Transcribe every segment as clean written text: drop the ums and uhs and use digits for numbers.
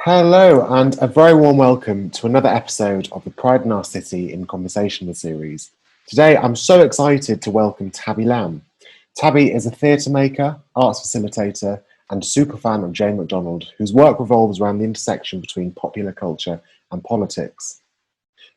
Hello, and a very warm welcome to another episode of the Pride in Our City in Conversation series. Today, I'm so excited to welcome Tabby Lamb. Tabby is a theatre maker, arts facilitator, and superfan of Jane MacDonald, whose work revolves around the intersection between popular culture and politics.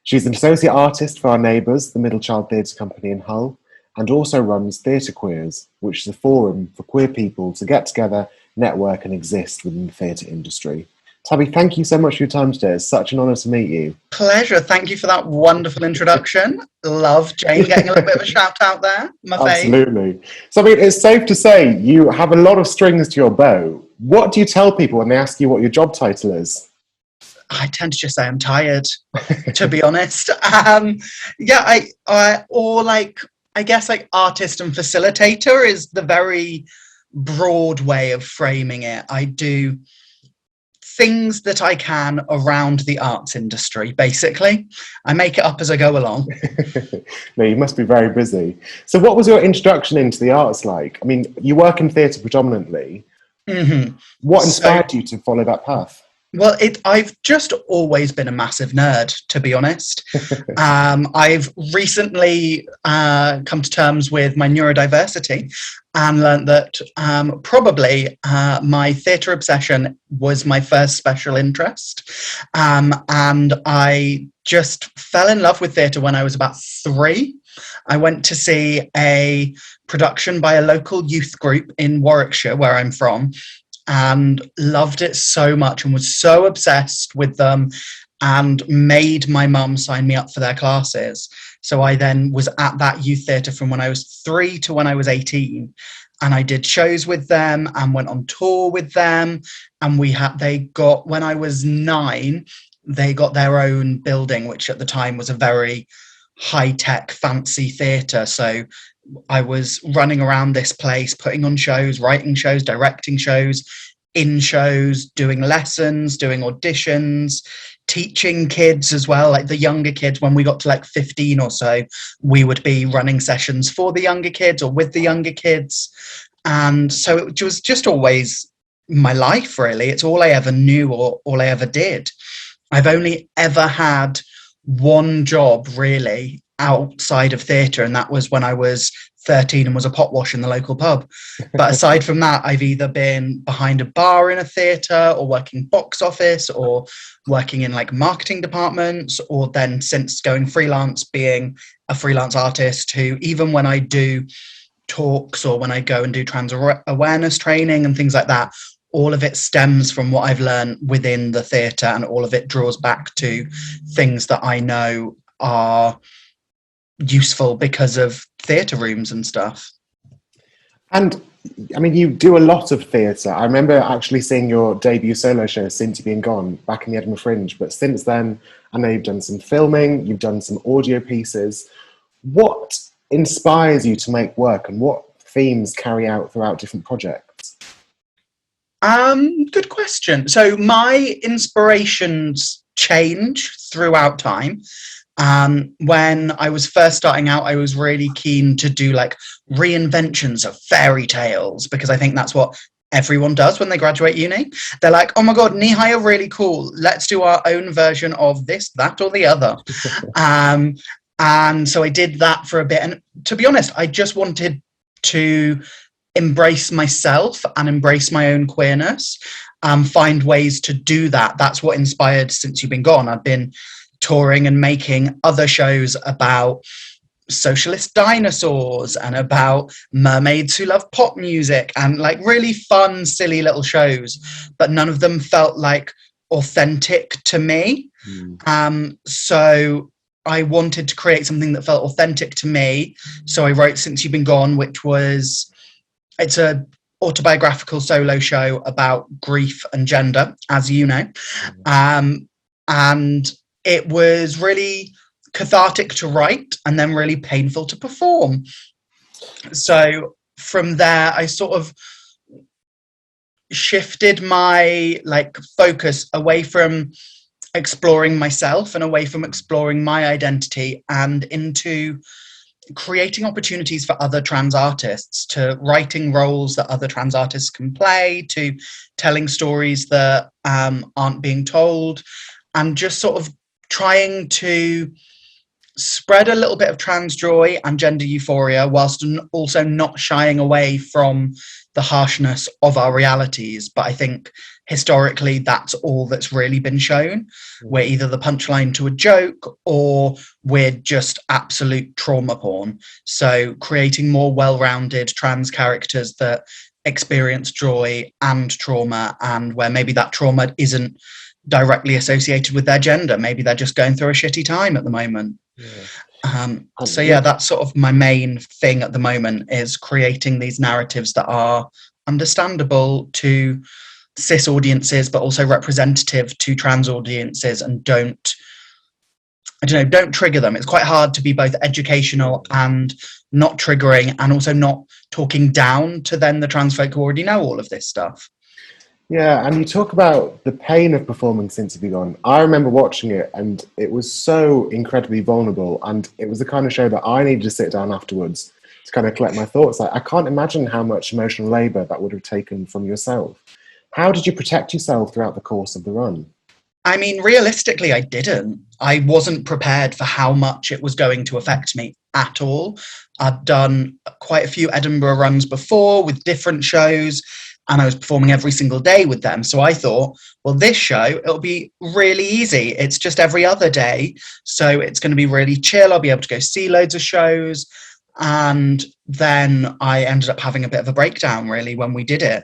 She's an associate artist for Our Neighbours, the Middle Child Theatre Company in Hull, and also runs Theatre Queers, which is a forum for queer people to get together, network, and exist within the theatre industry. Tabby, thank you so much for your time today. It's such an honour to meet you. Pleasure. Thank you for that wonderful introduction. Love Jane getting a little bit of a shout out there. My fave. Absolutely. So, I mean, it's safe to say you have a lot of strings to your bow. What do you tell people when they ask you what your job title is? I tend to just say I'm tired, to be honest. I guess artist and facilitator is the very broad way of framing it. I do things that I can around the arts industry, basically. I make it up as I go along. No, you must be very busy. So what was your introduction into the arts like? I mean, you work in theatre predominantly. Mm-hmm. What inspired you to follow that path? Well, I've just always been a massive nerd, to be honest. I've recently come to terms with my neurodiversity and learned that probably my theatre obsession was my first special interest. And I just fell in love with theatre when I was about 3. I went to see a production by a local youth group in Warwickshire, where I'm from, and loved it so much and was so obsessed with them and made my mum sign me up for their classes. So I then was at that youth theatre from when I was 3 to when I was 18. And I did shows with them and went on tour with them. And when I was 9, they got their own building, which at the time was a very high-tech, fancy theatre. So I was running around this place, putting on shows, writing shows, directing shows, in shows, doing lessons, doing auditions, teaching kids as well, like the younger kids. When we got to 15 or so, we would be running sessions for the younger kids or with the younger kids. And so it was just always my life, really. It's all I ever knew or all I ever did. I've only ever had one job, really, outside of theatre, and that was when I was 13 and was a pot wash in the local pub. But aside from that, I've either been behind a bar in a theatre or working box office or working in marketing departments, or then since going freelance, being a freelance artist who, even when I do talks or when I go and do trans awareness training and things like that, all of it stems from what I've learned within the theatre, and all of it draws back to things that I know are useful because of theatre rooms and stuff. And I mean, you do a lot of theatre. I remember actually seeing your debut solo show, Since You've Been Gone, back in the Edinburgh Fringe. But since then, I know you've done some filming, you've done some audio pieces. What inspires you to make work, and what themes carry out throughout different projects? Good question. So my inspirations change throughout time. When I was first starting out, I was really keen to do reinventions of fairy tales, because I think that's what everyone does when they graduate uni. They're like, oh my God, knee-high are really cool. Let's do our own version of this, that, or the other. And so I did that for a bit. And to be honest, I just wanted to embrace myself and embrace my own queerness, find ways to do that. That's what inspired Since You've Been Gone. I've been touring and making other shows about socialist dinosaurs and about mermaids who love pop music, and really fun, silly little shows, but none of them felt authentic to me. So I wanted to create something that felt authentic to me. So I wrote Since You've Been Gone, it's a autobiographical solo show about grief and gender, as you know. And it was really cathartic to write and then really painful to perform. So from there, I sort of shifted my focus away from exploring myself and away from exploring my identity and into creating opportunities for other trans artists, to writing roles that other trans artists can play, to telling stories that aren't being told, and just sort of trying to spread a little bit of trans joy and gender euphoria whilst also not shying away from the harshness of our realities. But I think historically that's all that's really been shown. We're either the punchline to a joke or we're just absolute trauma porn. So creating more well-rounded trans characters that experience joy and trauma, and where maybe that trauma isn't directly associated with their gender, maybe they're just going through a shitty time at the moment. So yeah, that's sort of my main thing at the moment, is creating these narratives that are understandable to cis audiences but also representative to trans audiences, and don't trigger them. It's quite hard to be both educational and not triggering, and also not talking down to then the trans folk who already know all of this stuff. Yeah, and you talk about the pain of performing Since You've Been Gone. I remember watching it, and it was so incredibly vulnerable, and it was the kind of show that I needed to sit down afterwards to kind of collect my thoughts. I can't imagine how much emotional labour that would have taken from yourself. How did you protect yourself throughout the course of the run? I mean, realistically, I didn't. I wasn't prepared for how much it was going to affect me at all. I'd done quite a few Edinburgh runs before with different shows, and I was performing every single day with them. So I thought, well, this show, it'll be really easy. It's just every other day. So it's going to be really chill. I'll be able to go see loads of shows. And then I ended up having a bit of a breakdown, really, when we did it.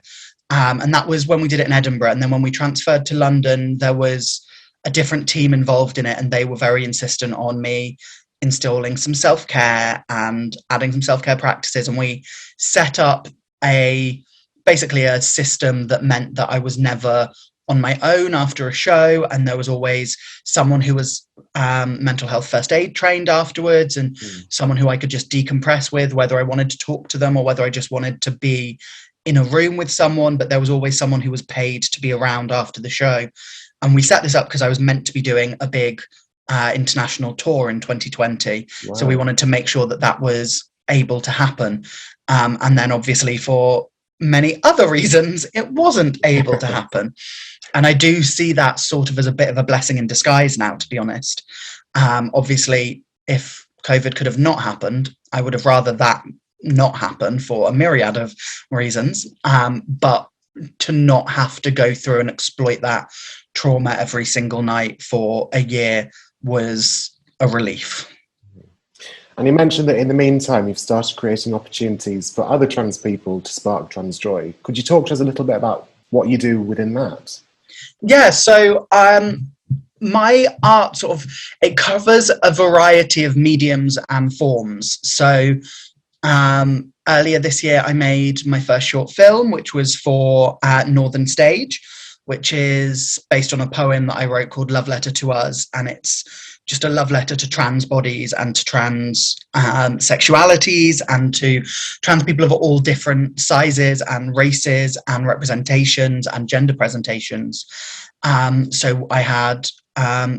And that was when we did it in Edinburgh. And then when we transferred to London, there was a different team involved in it. And they were very insistent on me installing some self-care and adding some self-care practices. And we set up basically a system that meant that I was never on my own after a show, and there was always someone who was mental health first aid trained afterwards, and someone who I could just decompress with, whether I wanted to talk to them or whether I just wanted to be in a room with someone. But there was always someone who was paid to be around after the show. And we set this up because I was meant to be doing a big international tour in 2020. Wow. So we wanted to make sure that that was able to happen. And then obviously for many other reasons, it wasn't able to happen. And I do see that sort of as a bit of a blessing in disguise now, to be honest. Obviously, if COVID could have not happened, I would have rather that not happen for a myriad of reasons. But to not have to go through and exploit that trauma every single night for a year was a relief. And you mentioned that in the meantime, you've started creating opportunities for other trans people to spark trans joy. Could you talk to us a little bit about what you do within that? Yeah, so my art it covers a variety of mediums and forms. So earlier this year, I made my first short film, which was for Northern Stage, which is based on a poem that I wrote called Love Letter to Us. And it's just a love letter to trans bodies and to trans sexualities and to trans people of all different sizes and races and representations and gender presentations. So I had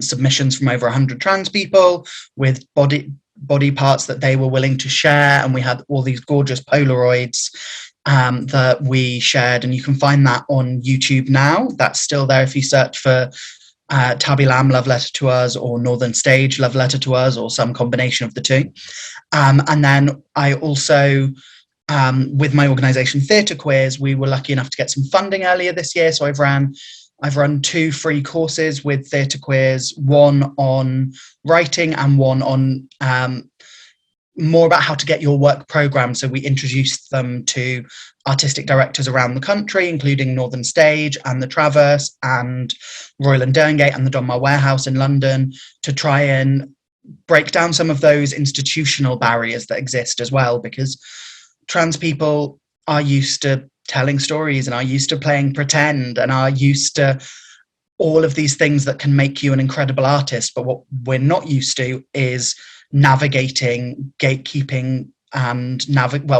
submissions from over 100 trans people with body parts that they were willing to share, and we had all these gorgeous Polaroids that we shared, and you can find that on YouTube now. That's still there if you search for Tabby Lamb Love Letter to Us or Northern Stage Love Letter to Us, or some combination of the two. And then I also, with my organisation Theatre Queers, we were lucky enough to get some funding earlier this year. So I've run 2 free courses with Theatre Queers, one on writing and one on more about how to get your work programmed. So we introduced them to artistic directors around the country, including Northern Stage and the Traverse and Royal and Derngate and the Donmar Warehouse in London, to try and break down some of those institutional barriers that exist as well, because trans people are used to telling stories and are used to playing pretend and are used to all of these things that can make you an incredible artist. But what we're not used to is navigating gatekeeping and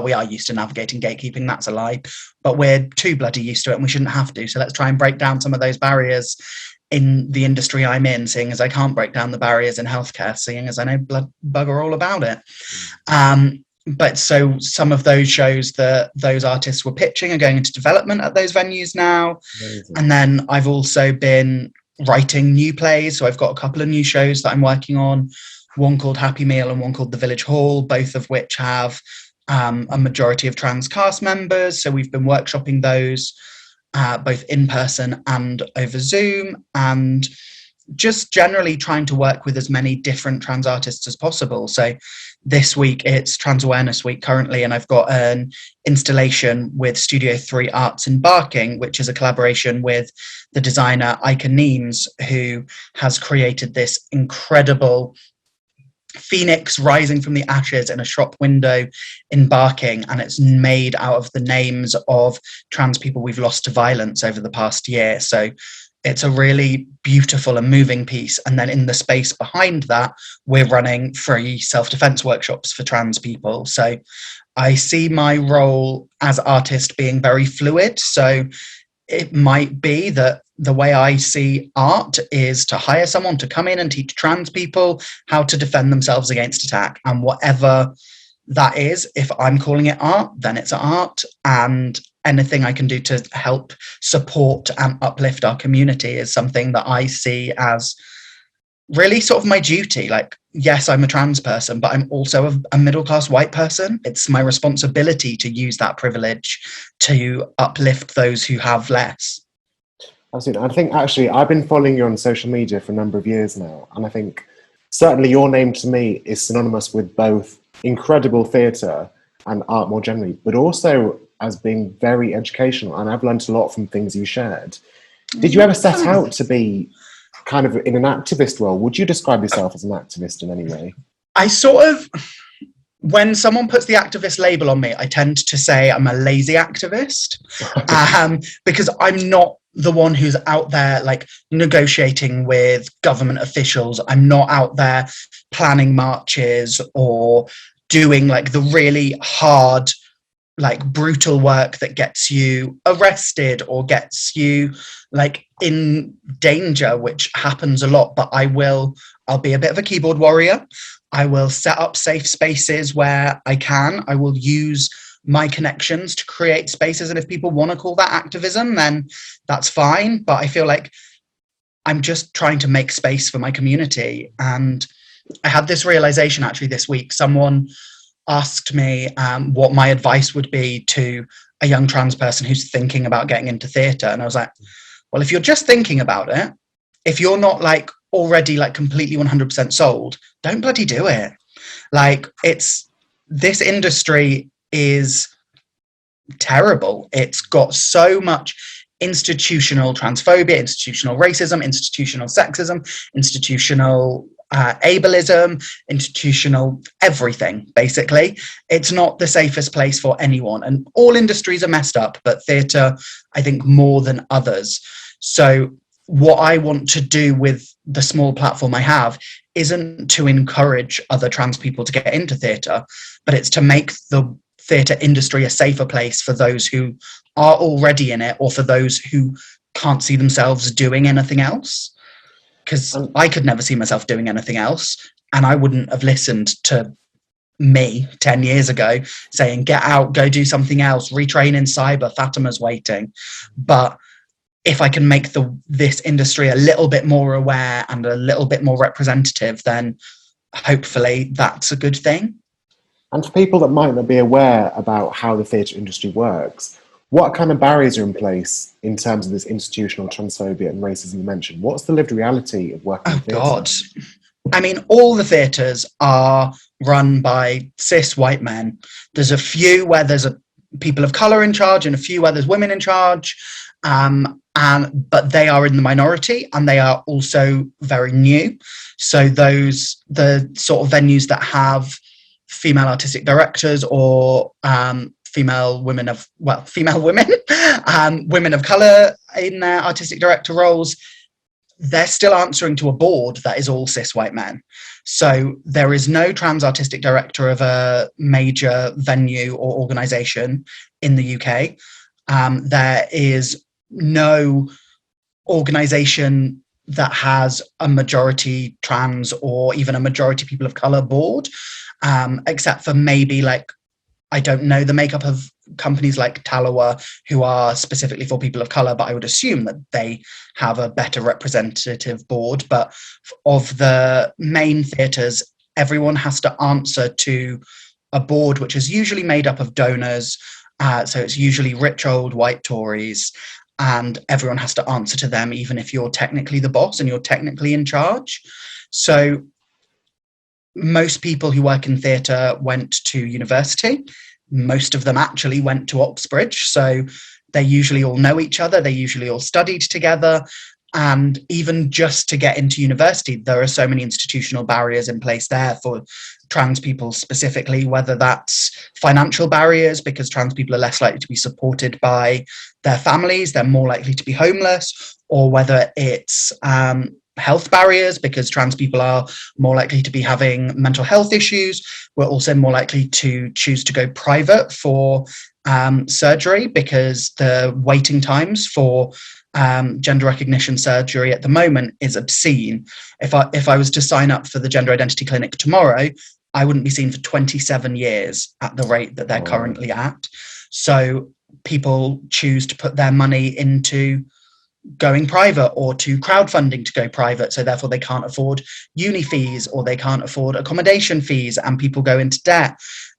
we are used to navigating gatekeeping, that's a lie, but we're too bloody used to it and we shouldn't have to. So let's try and break down some of those barriers in the industry I'm in, seeing as I can't break down the barriers in healthcare, seeing as I know bugger all about it. But so some of those shows that those artists were pitching are going into development at those venues now. Amazing. And then I've also been writing new plays. So I've got a couple of new shows that I'm working on, one called Happy Meal and one called The Village Hall, both of which have a majority of trans cast members. So we've been workshopping those both in person and over Zoom, and just generally trying to work with as many different trans artists as possible. So this week it's Trans Awareness Week currently, and I've got an installation with Studio 3 Arts in Barking, which is a collaboration with the designer Ika Neems, who has created this incredible phoenix rising from the ashes in a shop window in Barking, and it's made out of the names of trans people we've lost to violence over the past year. So it's a really beautiful and moving piece. And then in the space behind that, we're running free self-defense workshops for trans people. So I see my role as artist being very fluid. So it might be that the way I see art is to hire someone to come in and teach trans people how to defend themselves against attack. And whatever that is, if I'm calling it art, then it's art. And anything I can do to help support and uplift our community is something that I see as really sort of my duty. Like, yes, I'm a trans person, but I'm also a middle-class white person. It's my responsibility to use that privilege to uplift those who have less. Absolutely. I think actually I've been following you on social media for a number of years now, and I think certainly your name to me is synonymous with both incredible theatre and art more generally, but also as being very educational, and I've learned a lot from things you shared. Did you ever set out to be kind of in an activist role? Would you describe yourself as an activist in any way? I sort of, when someone puts the activist label on me, I tend to say I'm a lazy activist, because I'm not the one who's out there like negotiating with government officials. I'm not out there planning marches or doing like the really hard, like brutal work that gets you arrested or gets you like in danger, which happens a lot. But I'll be a bit of a keyboard warrior. I will set up safe spaces where I can. I will use my connections to create spaces. And if people want to call that activism, then that's fine. But I feel like I'm just trying to make space for my community. And I had this realization actually this week. Someone asked me what my advice would be to a young trans person who's thinking about getting into theatre. And I was like, well, if you're just thinking about it, if you're not like already like completely 100% sold, don't bloody do it. Like, this industry is terrible. It's got so much institutional transphobia, institutional racism, institutional sexism, institutional ableism, institutional everything, basically. It's not the safest place for anyone. And all industries are messed up, but theatre, I think, more than others. So what I want to do with the small platform I have isn't to encourage other trans people to get into theatre, but it's to make the theatre industry a safer place for those who are already in it, or for those who can't see themselves doing anything else. Because I could never see myself doing anything else, and I wouldn't have listened to me 10 years ago saying, get out, go do something else, retrain in cyber, Fatima's waiting. But if I can make this industry a little bit more aware and a little bit more representative, then hopefully that's a good thing. And for people that might not be aware about how the theatre industry works, what kind of barriers are in place in terms of this institutional transphobia and racism you mentioned? What's the lived reality of working in theatre? Oh, God. I mean, all the theatres are run by cis white men. There's a few where there's people of colour in charge and a few where there's women in charge. But they are in the minority, and they are also very new. So the sort of venues that have female artistic directors or female women, women of colour in their artistic director roles, they're still answering to a board that is all cis white men. So there is no trans artistic director of a major venue or organisation in the UK. There is no organisation that has a majority trans or even a majority people of color board, except for maybe like, I don't know the makeup of companies like Talawa who are specifically for people of color, but I would assume that they have a better representative board. But of the main theatres, everyone has to answer to a board which is usually made up of donors. So it's usually rich old white Tories, and everyone has to answer to them, even if you're technically the boss and you're technically in charge. So most people who work in theatre went to university. Most of them actually went to Oxbridge. So they usually all know each other. They usually all studied together. And even just to get into university, there are so many institutional barriers in place there for trans people specifically, whether that's financial barriers, because trans people are less likely to be supported by their families, they're more likely to be homeless, or whether it's health barriers, because trans people are more likely to be having mental health issues. We're also more likely to choose to go private for surgery, because the waiting times for gender recognition surgery at the moment is obscene. If I was to sign up for the gender identity clinic tomorrow, I wouldn't be seen for 27 years at the rate that they're currently at. So people choose to put their money into going private or to crowdfunding to go private. So therefore they can't afford uni fees or they can't afford accommodation fees, and people go into debt.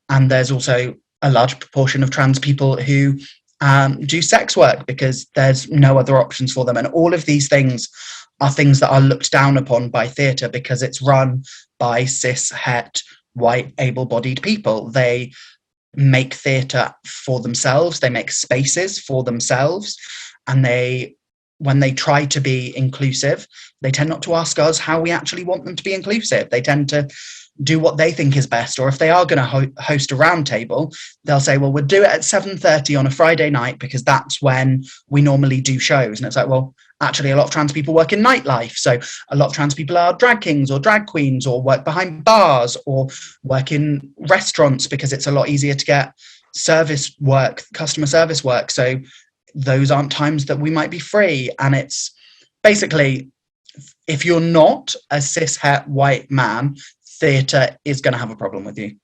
And there's also a large proportion of trans people who do sex work because there's no other options for them. And all of these things are things that are looked down upon by theatre because it's run by cis, het, white, able-bodied people. They make theatre for themselves. They make spaces for themselves. And when they try to be inclusive, they tend not to ask us how we actually want them to be inclusive. They tend to do what they think is best. Or if they are going to host a round table, they'll say, well, we'll do it at 7:30 on a Friday night because that's when we normally do shows. And it's like, well, actually a lot of trans people work in nightlife. So a lot of trans people are drag kings or drag queens or work behind bars or work in restaurants because it's a lot easier to get service work, customer service work. So those aren't times that we might be free. And it's basically, if you're not a cis het white man, theatre is going to have a problem with you.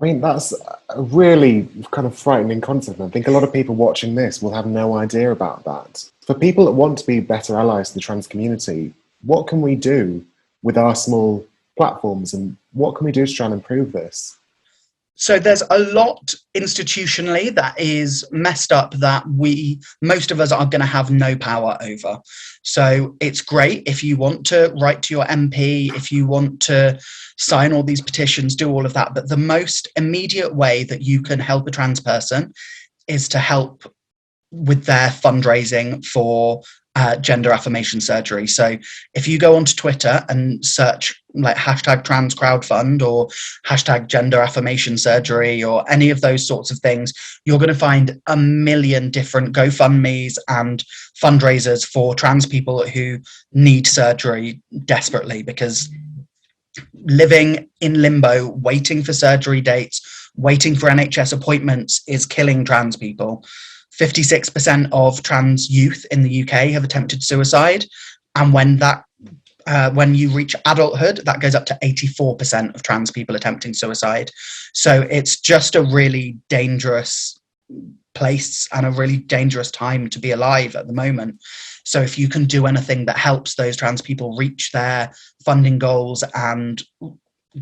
I mean, that's a really kind of frightening concept. I think a lot of people watching this will have no idea about that. For people that want to be better allies to the trans community, what can we do with our small platforms, and what can we do to try and improve this? So there's a lot institutionally that is messed up that most of us are going to have no power over. So it's great if you want to write to your MP, if you want to sign all these petitions, do all of that. But the most immediate way that you can help a trans person is to help with their fundraising for gender affirmation surgery. So if you go onto Twitter and search like hashtag trans crowdfund or hashtag gender affirmation surgery or any of those sorts of things, you're going to find a million different GoFundMes and fundraisers for trans people who need surgery desperately, because living in limbo, waiting for surgery dates, waiting for NHS appointments is killing trans people. 56% of trans youth in the UK have attempted suicide. And when you reach adulthood, that goes up to 84% of trans people attempting suicide. So it's just a really dangerous place and a really dangerous time to be alive at the moment. So if you can do anything that helps those trans people reach their funding goals and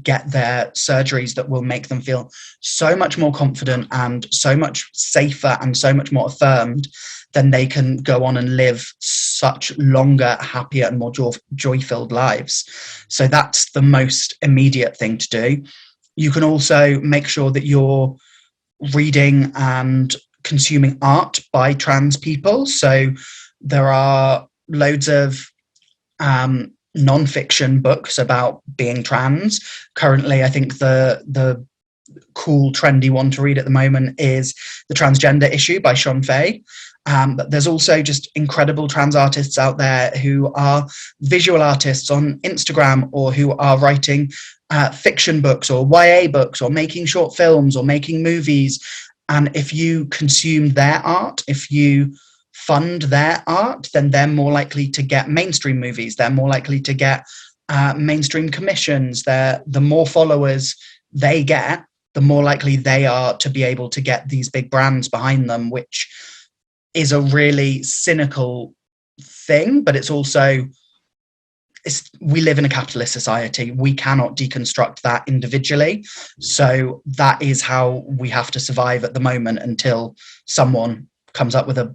get their surgeries that will make them feel so much more confident and so much safer and so much more affirmed, then they can go on and live such longer, happier and more joy-filled lives. So that's the most immediate thing to do. You can also make sure that you're reading and consuming art by trans people. So there are loads of non-fiction books about being trans. Currently, I think the cool, trendy one to read at the moment is The Transgender Issue by Sean Fay. But there's also just incredible trans artists out there who are visual artists on Instagram, or who are writing fiction books or YA books or making short films or making movies. And if you consume their art, if you fund their art, then they're more likely to get mainstream movies. They're more likely to get mainstream commissions. The more followers they get, the more likely they are to be able to get these big brands behind them, which is a really cynical thing, but it's also, we live in a capitalist society. We cannot deconstruct that individually. So that is how we have to survive at the moment until someone comes up with a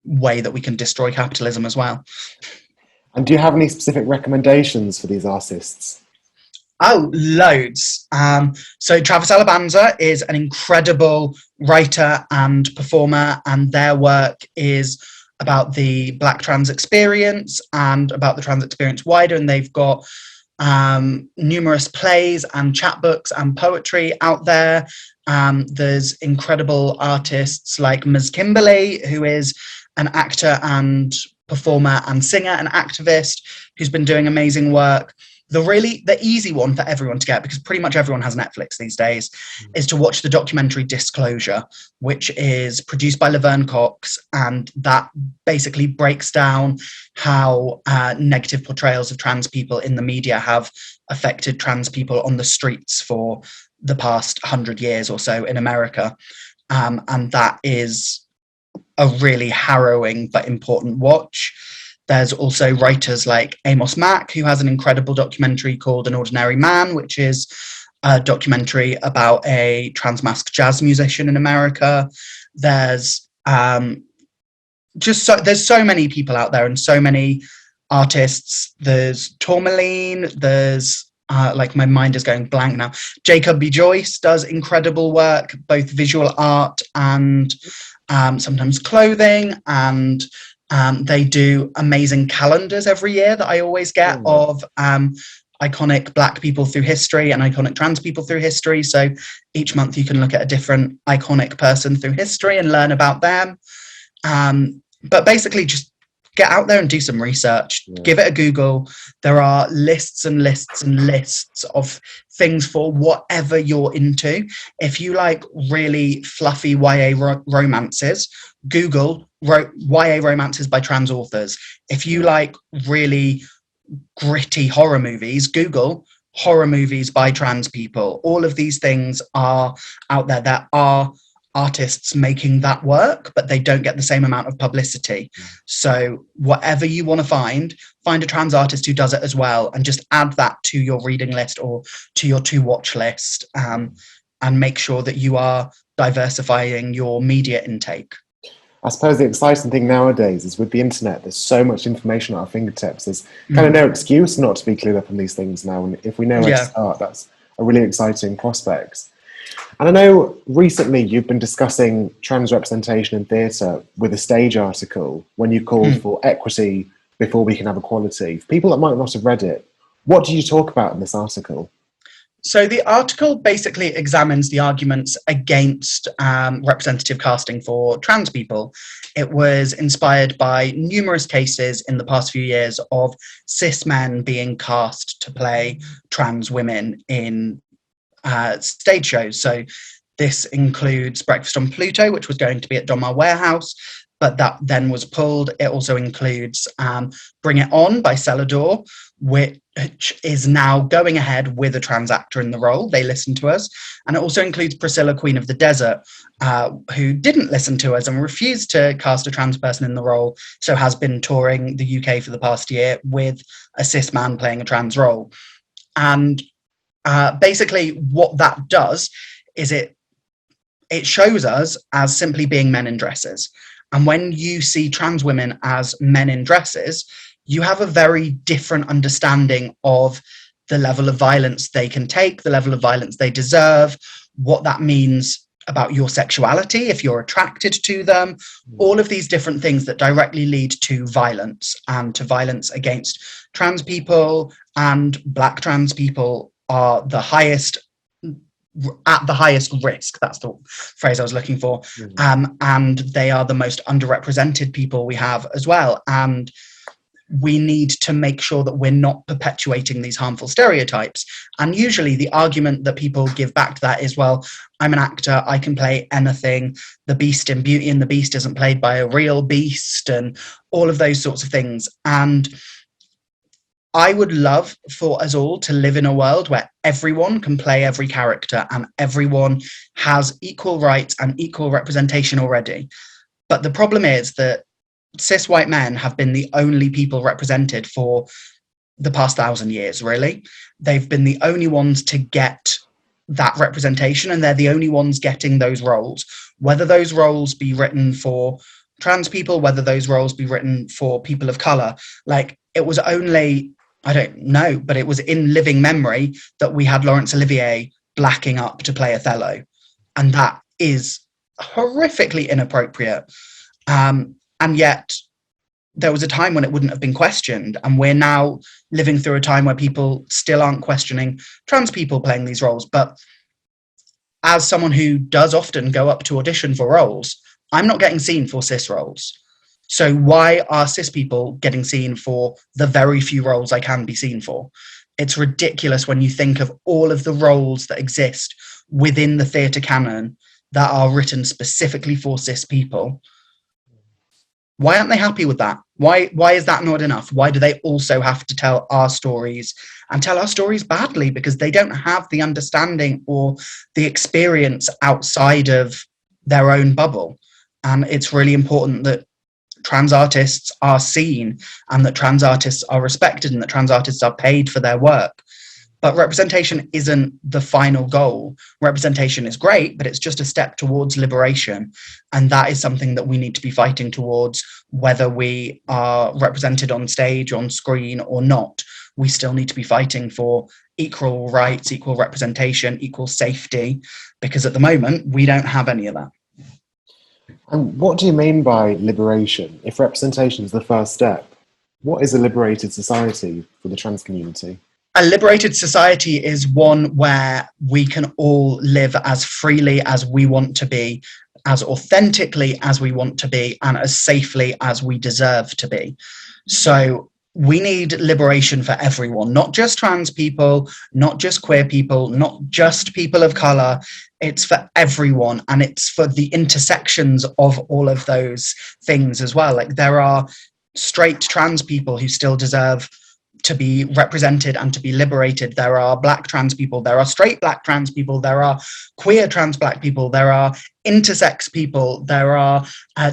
way that we can destroy capitalism as well. And do you have any specific recommendations for these artists? Oh, loads. So Travis Alabanza is an incredible writer and performer, and their work is about the Black trans experience and about the trans experience wider. And they've got numerous plays and chapbooks and poetry out there. There's incredible artists like Ms. Kimberly, who is an actor and performer and singer and activist who's been doing amazing work. The easy one for everyone to get, because pretty much everyone has Netflix these days, is to watch the documentary Disclosure, which is produced by Laverne Cox, and that basically breaks down how negative portrayals of trans people in the media have affected trans people on the streets for the past 100 years or so in America. And that is a really harrowing but important watch. There's also writers like Amos Mack, who has an incredible documentary called An Ordinary Man, which is a documentary about a trans-masked jazz musician in America. There's there's so many people out there and so many artists. There's Tourmaline, there's my mind is going blank now. Jacob B. Joyce does incredible work, both visual art and sometimes clothing, and they do amazing calendars every year that I always get of iconic Black people through history and iconic trans people through history. So each month you can look at a different iconic person through history and learn about them. But basically just get out there and do some research. Give it a Google. There are lists and lists and lists of things for whatever you're into. If you like really fluffy YA romances, Google YA romances by trans authors. If you like really gritty horror movies, Google horror movies by trans people. All of these things are out there. There are artists making that work, but they don't get the same amount of publicity. So whatever you want to find a trans artist who does it as well, and just add that to your reading list or to your to watch list, and make sure that you are diversifying your media intake. I suppose the exciting thing nowadays is with the internet, there's so much information at our fingertips. There's kind of no excuse not to be clued up on these things now. And if we know where to start, that's a really exciting prospect. And I know recently you've been discussing trans representation in theatre with a Stage article when you called for equity before we can have equality. For people that might not have read it, what do you talk about in this article? So the article basically examines the arguments against representative casting for trans people. It was inspired by numerous cases in the past few years of cis men being cast to play trans women in stage shows. So this includes Breakfast on Pluto, which was going to be at Donmar Warehouse, but that then was pulled. It also includes Bring It On by Celador, which is now going ahead with a trans actor in the role. They listened to us. And it also includes Priscilla, Queen of the Desert, who didn't listen to us and refused to cast a trans person in the role, so has been touring the UK for the past year with a cis man playing a trans role. And basically what that does is it shows us as simply being men in dresses. And when you see trans women as men in dresses, you have a very different understanding of the level of violence they can take, the level of violence they deserve, what that means about your sexuality, if you're attracted to them, all of these different things that directly lead to violence, and to violence against trans people, and Black trans people are at the highest risk. That's the phrase I was looking for. And they are the most underrepresented people we have as well. And we need to make sure that we're not perpetuating these harmful stereotypes. And usually the argument that people give back to that is, well, I'm an actor, I can play anything. The Beast in Beauty and the Beast isn't played by a real beast, and all of those sorts of things. And I would love for us all to live in a world where everyone can play every character and everyone has equal rights and equal representation already. But the problem is that cis white men have been the only people represented for the past 1,000 years, really. They've been the only ones to get that representation, and they're the only ones getting those roles, whether those roles be written for trans people, whether those roles be written for people of colour. Like, it was only, I don't know, but it was in living memory that we had Laurence Olivier blacking up to play Othello. And that is horrifically inappropriate. And yet there was a time when it wouldn't have been questioned. And we're now living through a time where people still aren't questioning trans people playing these roles. But as someone who does often go up to audition for roles, I'm not getting seen for cis roles. So why are cis people getting seen for the very few roles I can be seen for? It's ridiculous when you think of all of the roles that exist within the theatre canon that are written specifically for cis people. Why aren't they happy with that? Why is that not enough? Why do they also have to tell our stories and tell our stories badly? Because they don't have the understanding or the experience outside of their own bubble. And it's really important that trans artists are seen and that trans artists are respected and that trans artists are paid for their work. But representation isn't the final goal. Representation is great, but it's just a step towards liberation. And that is something that we need to be fighting towards, whether we are represented on stage, on screen or not. We still need to be fighting for equal rights, equal representation, equal safety, because at the moment we don't have any of that. And what do you mean by liberation? If representation is the first step, what is a liberated society for the trans community? A liberated society is one where we can all live as freely as we want to be, as authentically as we want to be, and as safely as we deserve to be. So we need liberation for everyone, not just trans people, not just queer people, not just people of colour. It's for everyone, and it's for the intersections of all of those things as well. Like, there are straight trans people who still deserve to be represented and to be liberated. There are black trans people, there are straight black trans people, there are queer trans black people, there are intersex people, there are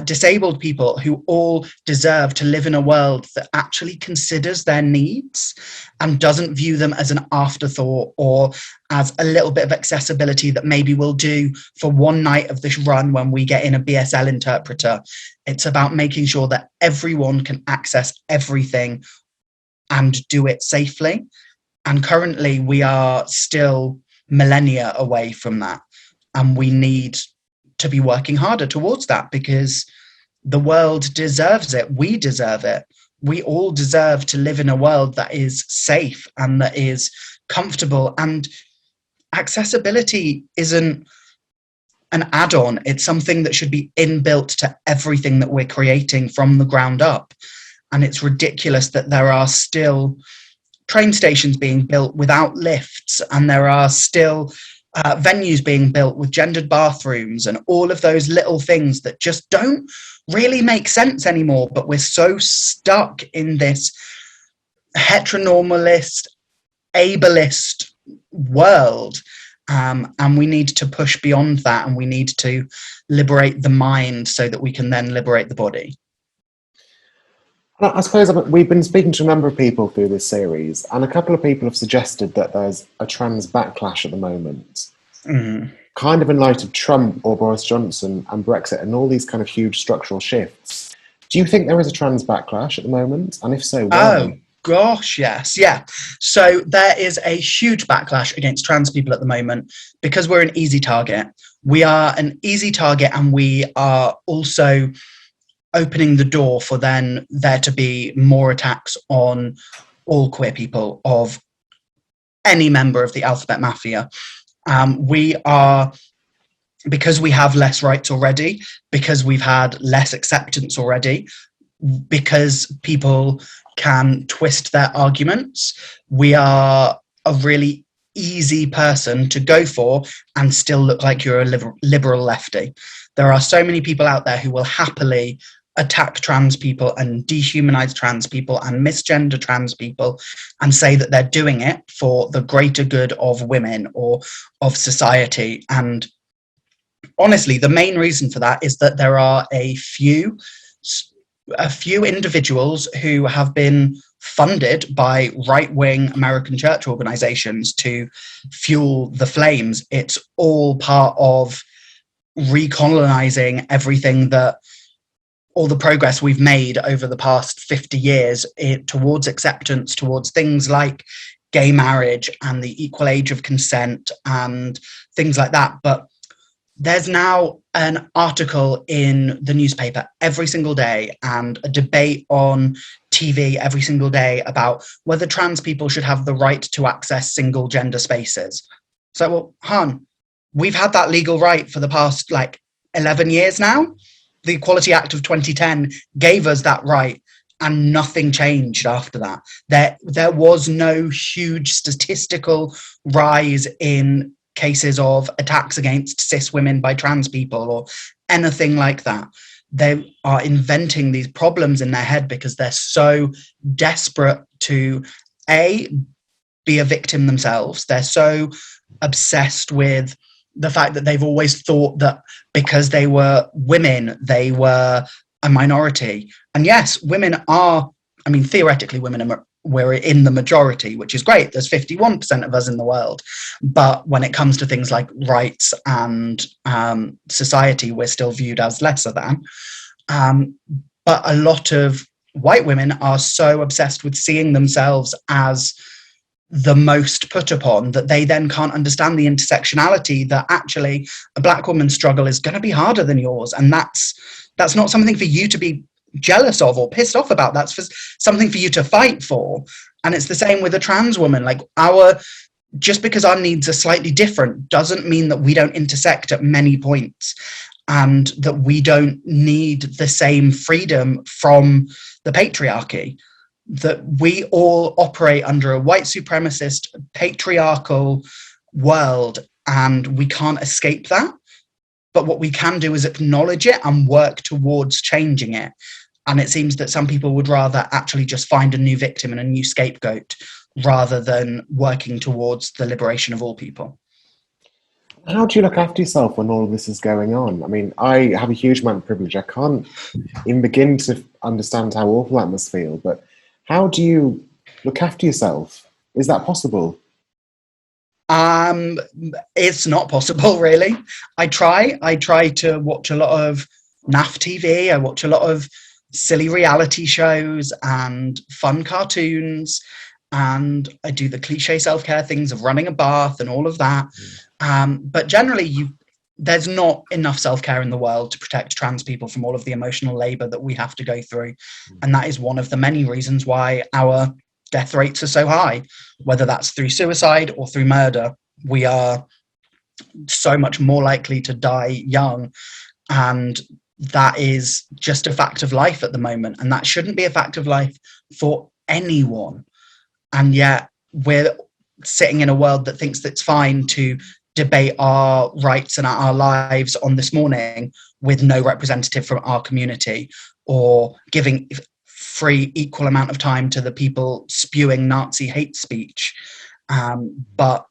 disabled people who all deserve to live in a world that actually considers their needs and doesn't view them as an afterthought or as a little bit of accessibility that maybe we'll do for one night of this run when we get in a BSL interpreter. It's about making sure that everyone can access everything and do it safely. And currently we are still millennia away from that. And we need to be working harder towards that, because the world deserves it. We deserve it. We all deserve to live in a world that is safe and that is comfortable. And accessibility isn't an add-on. It's something that should be inbuilt to everything that we're creating from the ground up. And it's ridiculous that there are still train stations being built without lifts, and there are still venues being built with gendered bathrooms and all of those little things that just don't really make sense anymore. But we're so stuck in this heteronormalist, ableist world. And we need to push beyond that, and we need to liberate the mind so that we can then liberate the body. I suppose we've been speaking to a number of people through this series, and a couple of people have suggested that there's a trans backlash at the moment, kind of in light of Trump or Boris Johnson and Brexit and all these kind of huge structural shifts. Do you think there is a trans backlash at the moment? And if so, why? Oh, gosh, yes. Yeah. So there is a huge backlash against trans people at the moment because we're an easy target. We are an easy target, and we are also opening the door for then there to be more attacks on all queer people of any member of the alphabet mafia. We are, because we have less rights already, because we've had less acceptance already, because people can twist their arguments. We are a really easy person to go for and still look like you're a liberal lefty. There are so many people out there who will happily attack trans people and dehumanize trans people and misgender trans people and say that they're doing it for the greater good of women or of society. And honestly, the main reason for that is that there are a few individuals who have been funded by right-wing American church organizations to fuel the flames. It's all part of recolonizing everything all the progress we've made over the past 50 years towards acceptance, towards things like gay marriage and the equal age of consent and things like that. But there's now an article in the newspaper every single day and a debate on TV every single day about whether trans people should have the right to access single gender spaces. So, well, hon, we've had that legal right for the past 11 years now. The Equality Act of 2010 gave us that right, and nothing changed after that. There was no huge statistical rise in cases of attacks against cis women by trans people or anything like that. They are inventing these problems in their head because they're so desperate to be a victim themselves. They're so obsessed with the fact that they've always thought that because they were women, they were a minority. And yes, women are, theoretically we're in the majority, which is great. There's 51% of us in the world. But when it comes to things like rights and society, we're still viewed as lesser than. But a lot of white women are so obsessed with seeing themselves as the most put upon that they then can't understand the intersectionality that actually a black woman's struggle is going to be harder than yours. And that's not something for you to be jealous of or pissed off about. That's something for you to fight for. And it's the same with a trans woman. Just because our needs are slightly different doesn't mean that we don't intersect at many points and that we don't need the same freedom from the patriarchy. That we all operate under a white supremacist, patriarchal world, and we can't escape that. But what we can do is acknowledge it and work towards changing it. And it seems that some people would rather actually just find a new victim and a new scapegoat rather than working towards the liberation of all people. How do you look after yourself when all of this is going on? I have a huge amount of privilege. I can't even begin to understand how awful that must feel, but how do you look after yourself? Is that possible? It's not possible, really. I try to watch a lot of NAF TV. I watch a lot of silly reality shows and fun cartoons, and I do the cliche self-care things of running a bath and all of that. But generally, there's not enough self-care in the world to protect trans people from all of the emotional labour that we have to go through. And that is one of the many reasons why our death rates are so high, whether that's through suicide or through murder. We are so much more likely to die young. And that is just a fact of life at the moment. And that shouldn't be a fact of life for anyone. And yet we're sitting in a world that thinks that it's fine to debate our rights and our lives on This Morning with no representative from our community, or giving free equal amount of time to the people spewing Nazi hate speech. But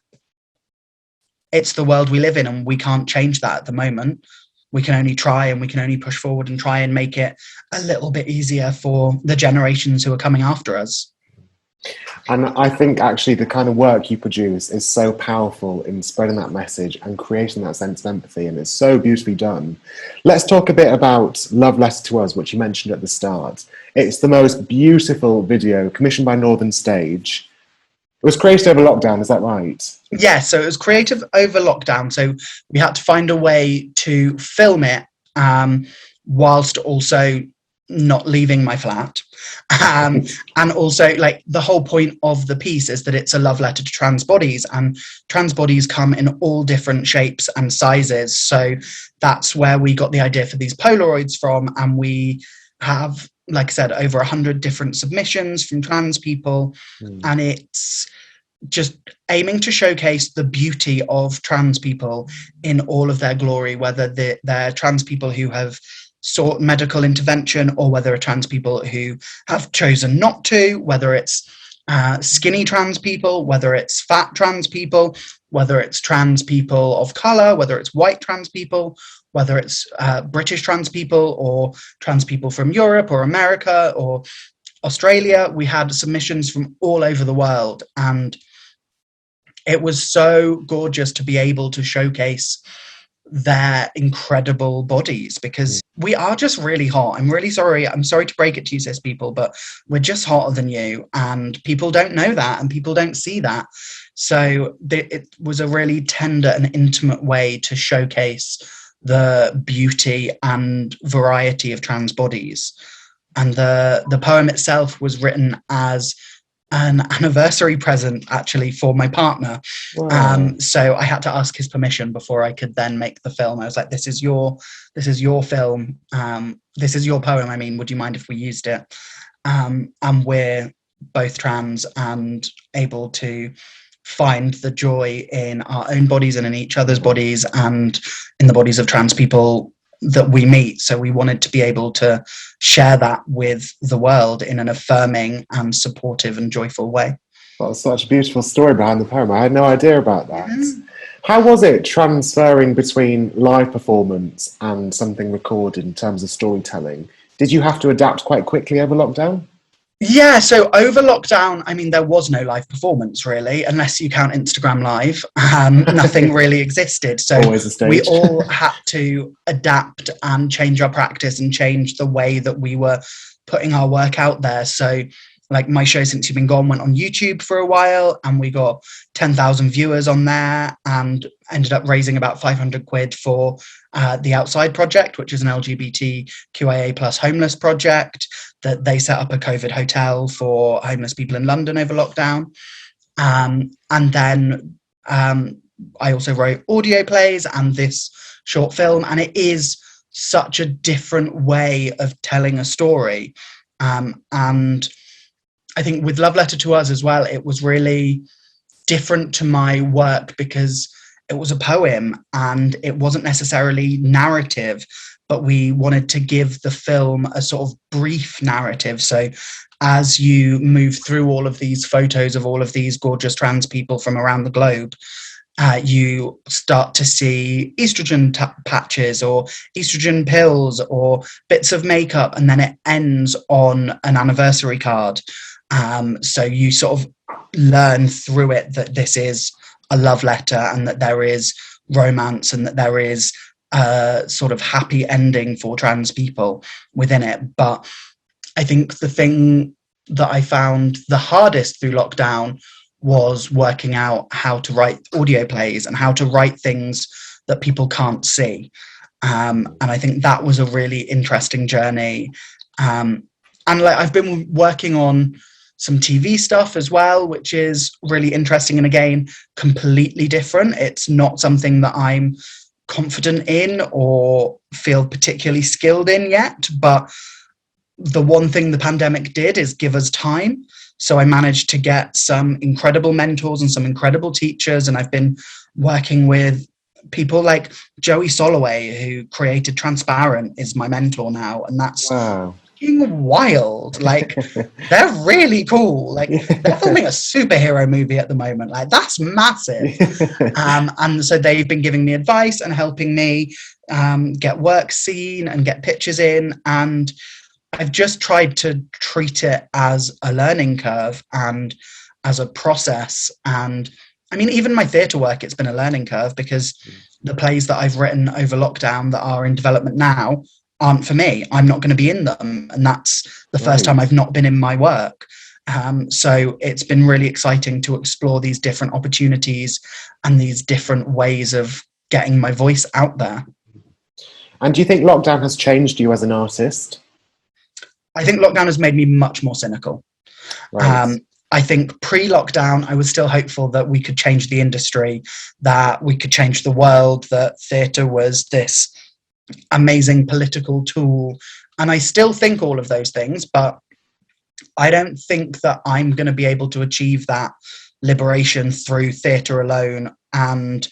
it's the world we live in, and we can't change that at the moment. We can only try, and we can only push forward and try and make it a little bit easier for the generations who are coming after us. And I think actually the kind of work you produce is so powerful in spreading that message and creating that sense of empathy, and it's so beautifully done. Let's talk a bit about Love Letter to Us, which you mentioned at the start. It's the most beautiful video commissioned by Northern Stage. It was created over lockdown, is that right? Yeah, so it was creative over lockdown. So we had to find a way to film it whilst also not leaving my flat. And also, the whole point of the piece is that it's a love letter to trans bodies, and trans bodies come in all different shapes and sizes. So that's where we got the idea for these Polaroids from. And we have like I said, over 100 different submissions from trans people, and it's just aiming to showcase the beauty of trans people in all of their glory, whether they're trans people who have sought medical intervention or whether are trans people who have chosen not to, whether it's skinny trans people, whether it's fat trans people, whether it's trans people of colour, whether it's white trans people, whether it's British trans people or trans people from Europe or America or Australia. We had submissions from all over the world, and it was so gorgeous to be able to showcase their incredible bodies, because we are just really hot. I'm really sorry. I'm sorry to break it to you, cis people, but we're just hotter than you, and people don't know that and people don't see that. So it was a really tender and intimate way to showcase the beauty and variety of trans bodies. And the poem itself was written as an anniversary present, actually, for my partner. Wow. So I had to ask his permission before I could then make the film. I was like, this is your film. This is your poem. I mean, would you mind if we used it? And we're both trans and able to find the joy in our own bodies and in each other's bodies and in the bodies of trans people that we meet. So we wanted to be able to share that with the world in an affirming and supportive and joyful way. Well, such a beautiful story behind the poem. I had no idea about that. How was it transferring between live performance and something recorded in terms of storytelling? Did you have to adapt quite quickly over lockdown? Yeah, so over lockdown, I mean, there was no live performance really, unless you count Instagram Live. Nothing really existed. So we all had to adapt and change our practice and change the way that we were putting our work out there. So like my show Since You've Been Gone went on YouTube for a while, and we got 10,000 viewers on there and ended up raising about 500 quid for the Outside Project, which is an LGBTQIA plus homeless project that they set up a COVID hotel for homeless people in London over lockdown. And then I also wrote audio plays and this short film, and it is such a different way of telling a story. And I think with Love Letter to Us as well, it was really different to my work because it was a poem and it wasn't necessarily narrative, but we wanted to give the film a sort of brief narrative. So as you move through all of these photos of all of these gorgeous trans people from around the globe, you start to see estrogen patches or estrogen pills or bits of makeup, and then it ends on an anniversary card. So you sort of learn through it that this is a love letter and that there is romance and that there is a sort of happy ending for trans people within it. But I think the thing that I found the hardest through lockdown was working out how to write audio plays and how to write things that people can't see. And I think that was a really interesting journey. And like I've been working on some TV stuff as well, which is really interesting. And again, completely different. It's not something that I'm confident in or feel particularly skilled in yet. But the one thing the pandemic did is give us time. So I managed to get some incredible mentors and some incredible teachers. And I've been working with people like Joey Soloway, who created Transparent, is my mentor now. And that's wild. Like, they're really cool. Like, they're filming a superhero movie at the moment. Like, that's massive. And so they've been giving me advice and helping me get work seen and get pictures in. And I've just tried to treat it as a learning curve and as a process. And I mean, even my theatre work, it's been a learning curve because the plays that I've written over lockdown that are in development now aren't for me. I'm not going to be in them. And that's the first time I've not been in my work. So it's been really exciting to explore these different opportunities and these different ways of getting my voice out there. And do you think lockdown has changed you as an artist? I think lockdown has made me much more cynical. Right. I think pre-lockdown, I was still hopeful that we could change the industry, that we could change the world, that theatre was this amazing political tool. And I still think all of those things, but I don't think that I'm going to be able to achieve that liberation through theatre alone. And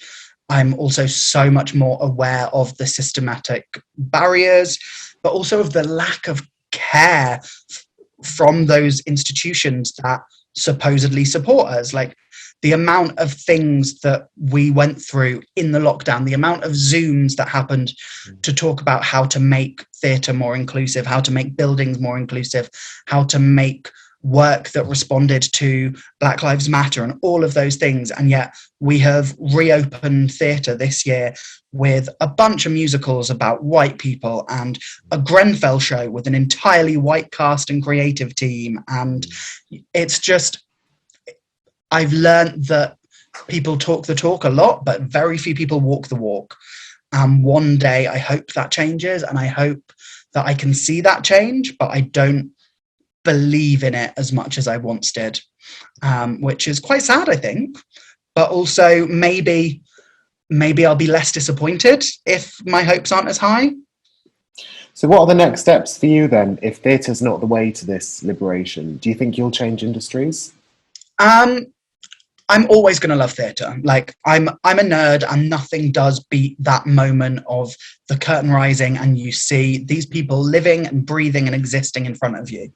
I'm also so much more aware of the systematic barriers, but also of the lack of care from those institutions that supposedly support us. Like the amount of things that we went through in the lockdown, the amount of Zooms that happened to talk about how to make theatre more inclusive, how to make buildings more inclusive, how to make work that responded to Black Lives Matter and all of those things. And yet we have reopened theatre this year with a bunch of musicals about white people and a Grenfell show with an entirely white cast and creative team. And it's just, I've learned that people talk the talk a lot, but very few people walk the walk. And one day I hope that changes, and I hope that I can see that change, but I don't believe in it as much as I once did, which is quite sad, I think. But also maybe I'll be less disappointed if my hopes aren't as high. So what are the next steps for you then, if theatre's not the way to this liberation? Do you think you'll change industries? I'm always going to love theatre. Like I'm a nerd, and nothing does beat that moment of the curtain rising and you see these people living and breathing and existing in front of you.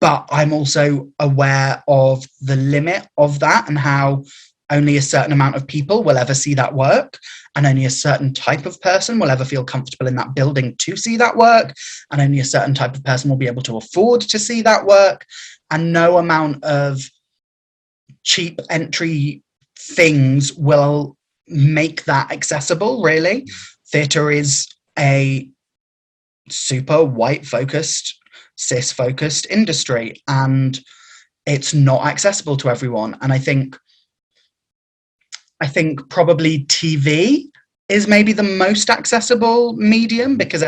But I'm also aware of the limit of that and how only a certain amount of people will ever see that work, and only a certain type of person will ever feel comfortable in that building to see that work, and only a certain type of person will be able to afford to see that work. And no amount of cheap entry things will make that accessible, really. Theatre is a super white focused, cis focused industry, and it's not accessible to everyone. And I think probably TV is maybe the most accessible medium, because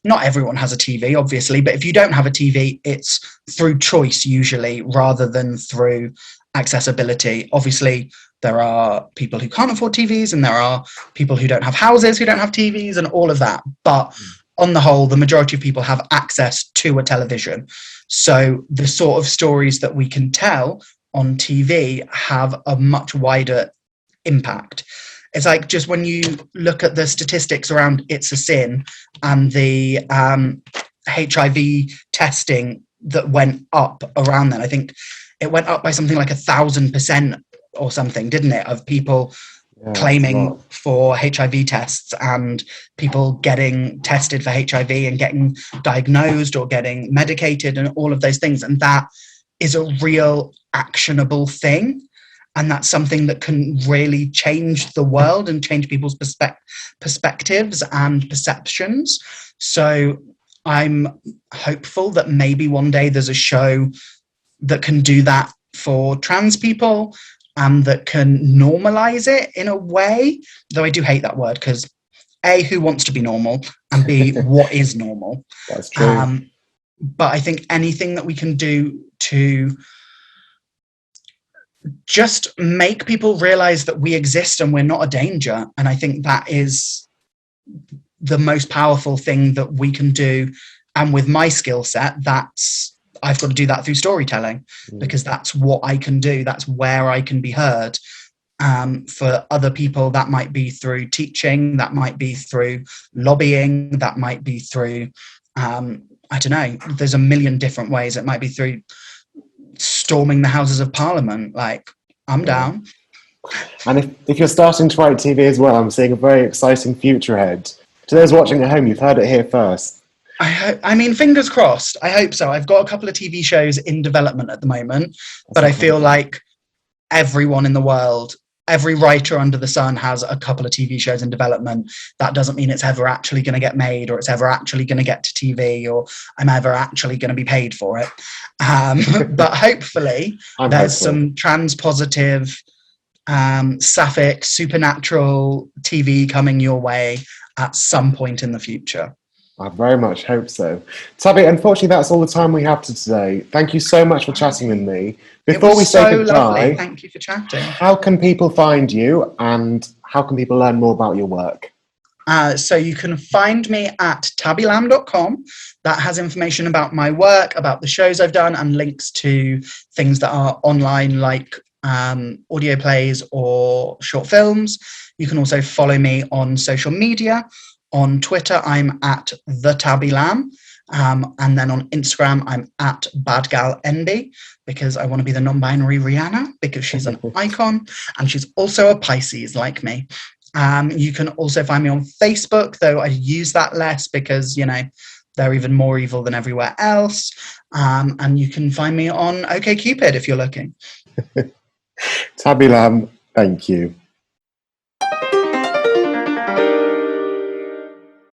not everyone has a TV, obviously, but if you don't have a TV, it's through choice usually rather than through accessibility. Obviously, there are people who can't afford TVs, and there are people who don't have houses who don't have TVs, and all of that. But on the whole, the majority of people have access to a television. So the sort of stories that we can tell on TV have a much wider impact. It's like, just when you look at the statistics around It's a Sin and the HIV testing that went up around then, I think it went up by something like 1,000% or something, didn't it, of people claiming for HIV tests and people getting tested for HIV and getting diagnosed or getting medicated and all of those things. And that is a real actionable thing. And that's something that can really change the world and change people's perspectives and perceptions. So I'm hopeful that maybe one day there's a show that can do that for trans people and that can normalize it in a way, though I do hate that word, because A, who wants to be normal, and B, what is normal? That's true. But I think anything that we can do to just make people realize that we exist and we're not a danger. And I think that is the most powerful thing that we can do. And with my skill set, I've got to do that through storytelling, because that's what I can do. That's where I can be heard. For other people, that might be through teaching, that might be through lobbying, that might be through, I don't know, there's a million different ways. It might be through storming the Houses of Parliament. Like, I'm down. And if you're starting to write TV as well, I'm seeing a very exciting future ahead. To those watching at home, you've heard it here first. I mean, fingers crossed. I hope so. I've got a couple of TV shows in development at the moment, but I feel like everyone in the world, every writer under the sun has a couple of TV shows in development. That doesn't mean it's ever actually going to get made, or it's ever actually going to get to TV, or I'm ever actually going to be paid for it. But hopefully there's some trans positive, sapphic, supernatural TV coming your way at some point in the future. I very much hope so. Tabby, unfortunately, that's all the time we have for today. Thank you so much for chatting with me. Before we say goodbye, lovely. Thank you for chatting. How can people find you, and how can people learn more about your work? So you can find me at tabbylamb.com. That has information about my work, about the shows I've done, and links to things that are online, like audio plays or short films. You can also follow me on social media. On Twitter, I'm at the Tabby Lamb. And then on Instagram, I'm at badgalnb, because I want to be the non-binary Rihanna, because she's an icon, and she's also a Pisces like me. You can also find me on Facebook, though I use that less because, they're even more evil than everywhere else. And you can find me on OkCupid if you're looking. Tabby Lamb, thank you.